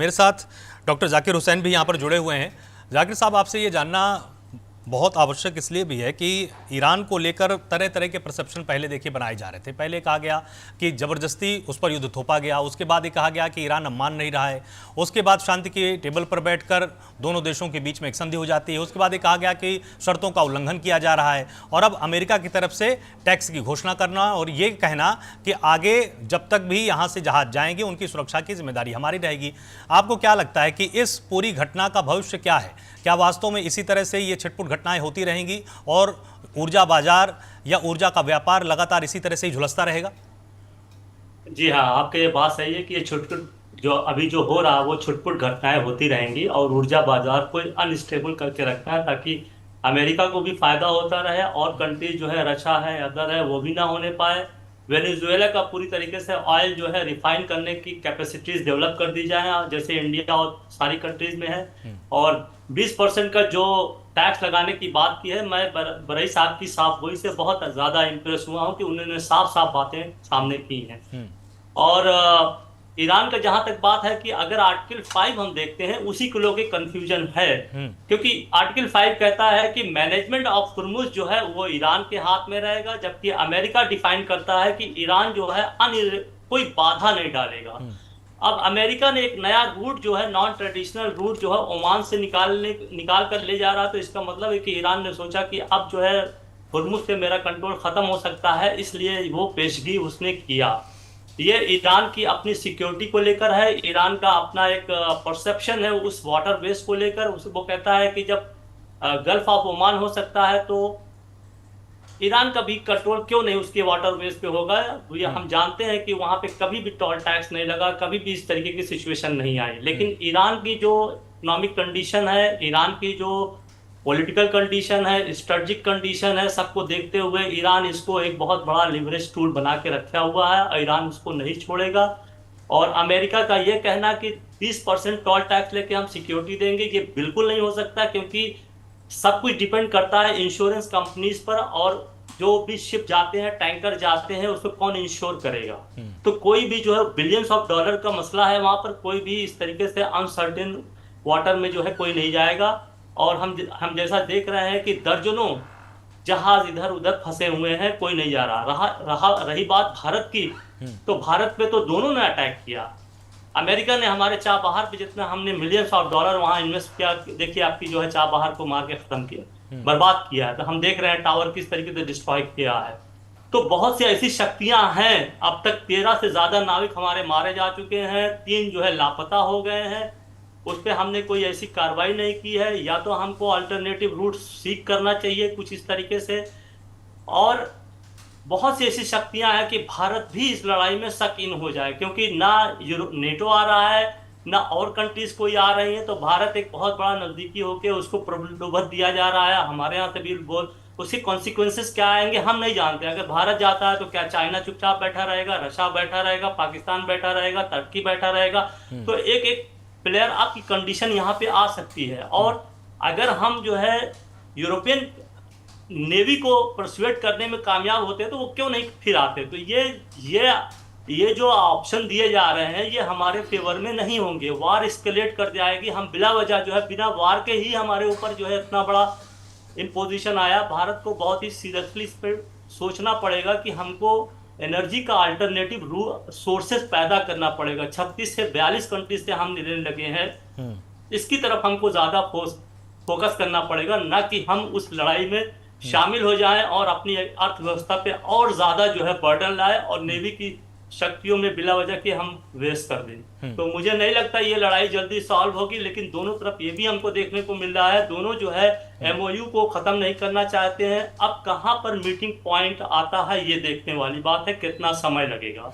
मेरे साथ डॉक्टर जाकिर हुसैन भी यहाँ पर जुड़े हुए हैं। जाकिर साहब, आपसे ये जानना बहुत आवश्यक इसलिए भी है कि ईरान को लेकर तरह तरह के परसेप्शन पहले देखिए बनाए जा रहे थे। पहले कहा गया कि ज़बरदस्ती उस पर युद्ध थोपा गया, उसके बाद ये कहा गया कि ईरान अब मान नहीं रहा है, उसके बाद शांति के टेबल पर बैठकर दोनों देशों के बीच में एक संधि हो जाती है, उसके बाद ये कहा गया कि शर्तों का उल्लंघन किया जा रहा है, और अब अमेरिका की तरफ से टैक्स की घोषणा करना और ये कहना कि आगे जब तक भी यहाँ से जहाज जाएंगे उनकी सुरक्षा की जिम्मेदारी हमारी रहेगी। आपको क्या लगता है कि इस पूरी घटना का भविष्य क्या है? क्या वास्तव में इसी तरह से ये छिटपुट घटनाएं होती रहेंगी और ऊर्जा बाजार या ऊर्जा का व्यापार लगातार इसी तरह से ही झुलसता रहेगा? जी हाँ, आपकी ये बात सही है कि ये छुटपुट जो अभी जो हो रहा है वो छुटपुट घटनाएं होती रहेंगी और ऊर्जा बाजार को अनस्टेबल करके रखना है ताकि अमेरिका को भी फायदा होता रहे और कंट्री जो है रशा है अदर है वो भी ना होने पाए। वेनेजुएला का पूरी तरीके से ऑयल जो है रिफाइन करने की कैपेसिटीज डेवलप कर दी जाए जैसे इंडिया और सारी कंट्रीज में है। और 20% का जो टैक्स लगाने की बात की है, मैं बरई साहब की साफ गोई से बहुत ज्यादा इंप्रेस हुआ हूं कि उन्होंने साफ साफ बातें सामने की हैं। और ईरान का जहां तक बात है कि अगर आर्टिकल 5 हम देखते हैं उसी को लेकर कंफ्यूजन है, क्योंकि आर्टिकल 5 कहता है कि मैनेजमेंट ऑफ हुर्मुज जो है वो ईरान के हाथ में रहेगा, जबकि अमेरिका डिफाइन करता है कि ईरान जो है कोई बाधा नहीं डालेगा। अब अमेरिका ने एक नया रूट जो है नॉन ट्रेडिशनल रूट जो है ओमान से निकाल कर ले जा रहा है, तो इसका मतलब है कि ईरान ने सोचा कि अब जो है हुर्मुज से मेरा कंट्रोल खत्म हो सकता है, इसलिए वो पेशगी उसने किया। ये ईरान की अपनी सिक्योरिटी को लेकर है, ईरान का अपना एक परसेप्शन है उस वाटर वेज को लेकर। वो कहता है कि जब गल्फ ऑफ ओमान हो सकता है तो ईरान का भी कंट्रोल क्यों नहीं उसके वाटर वेज पे होगा। ये हम जानते हैं कि वहां पे कभी भी टोल टैक्स नहीं लगा, कभी भी इस तरीके की सिचुएशन नहीं आई। लेकिन ईरान की जो इकोनॉमिक कंडीशन है, ईरान की जो पॉलिटिकल कंडीशन है, स्ट्रेटेजिक कंडीशन है, सबको देखते हुए ईरान इसको एक बहुत बड़ा लिवरेज टूल बना के रखा हुआ है और ईरान उसको नहीं छोड़ेगा। और अमेरिका का ये कहना कि 20% टोल टैक्स लेके हम सिक्योरिटी देंगे, ये बिल्कुल नहीं हो सकता, क्योंकि सब कुछ डिपेंड करता है इंश्योरेंस कंपनीज पर, और जो भी शिप जाते हैं, टैंकर जाते हैं, उसको कौन इंश्योर करेगा। तो कोई भी जो है बिलियंस ऑफ डॉलर का मसला है वहां पर, कोई भी इस तरीके से अनसर्टेन वाटर में जो है कोई नहीं जाएगा। और हम जैसा देख रहे हैं कि दर्जनों जहाज इधर उधर फंसे हुए हैं, कोई नहीं जा रहा। रही बात भारत की, तो भारत पे तो दोनों ने अटैक किया। अमेरिका ने हमारे चाबहार पे जितना हमने मिलियंस ऑफ डॉलर वहां इन्वेस्ट किया, देखिए आपकी जो है चाबहार को मार के खत्म किया, बर्बाद किया है। तो हम देख रहे हैं टावर किस तरीके से डिस्ट्रॉय किया है। तो बहुत सी ऐसी शक्तियां हैं, अब तक 13 से ज्यादा नाविक हमारे मारे जा चुके हैं, 3 जो है लापता हो गए हैं। उस पर हमने कोई ऐसी कार्रवाई नहीं की है। या तो हमको अल्टरनेटिव रूट सीख करना चाहिए कुछ इस तरीके से। और बहुत सी ऐसी शक्तियां हैं कि भारत भी इस लड़ाई में शक इन हो जाए, क्योंकि ना नेटो आ रहा है ना और कंट्रीज कोई आ रही है। तो भारत एक बहुत बड़ा नजदीकी होकर उसको प्रलोभन दिया जा रहा है हमारे यहाँ से भी बोल। उसके कॉन्सिक्वेंसेस क्या आएंगे हम नहीं जानते। अगर भारत जाता है तो क्या चाइना चुपचाप बैठा रहेगा, रशिया बैठा रहेगा, पाकिस्तान बैठा रहेगा, तुर्की बैठा रहेगा? तो एक एक प्लेयर आपकी कंडीशन यहाँ पे आ सकती है। और अगर हम जो है यूरोपियन नेवी को परसुएट करने में कामयाब होते तो वो क्यों नहीं फिर आते। तो ये जो ऑप्शन दिए जा रहे हैं ये हमारे फेवर में नहीं होंगे। वार एस्केलेट कर जाएगी। हम बिला वजह जो है बिना वार के ही हमारे ऊपर जो है इतना बड़ा इम्पोजिशन आया। भारत को बहुत ही सीरियसली इस पर सोचना पड़ेगा कि हमको एनर्जी का अल्टरनेटिव सोर्सेस पैदा करना पड़ेगा। 36 से 42 कंट्रीज से हम लेने लगे हैं, इसकी तरफ हमको ज्यादा फोकस करना पड़ेगा, ना कि हम उस लड़ाई में शामिल हो जाएं और अपनी अर्थव्यवस्था पे और ज्यादा जो है बर्डन लाए और नेवी की शक्तियों में बिला वजह के हम वेस्ट कर दें। तो मुझे नहीं लगता ये लड़ाई जल्दी सॉल्व होगी। लेकिन दोनों तरफ ये भी हमको देखने को मिल रहा है, दोनों जो है एमओयू को खत्म नहीं करना चाहते हैं। अब कहां पर मीटिंग पॉइंट आता है ये देखने वाली बात है, कितना समय लगेगा।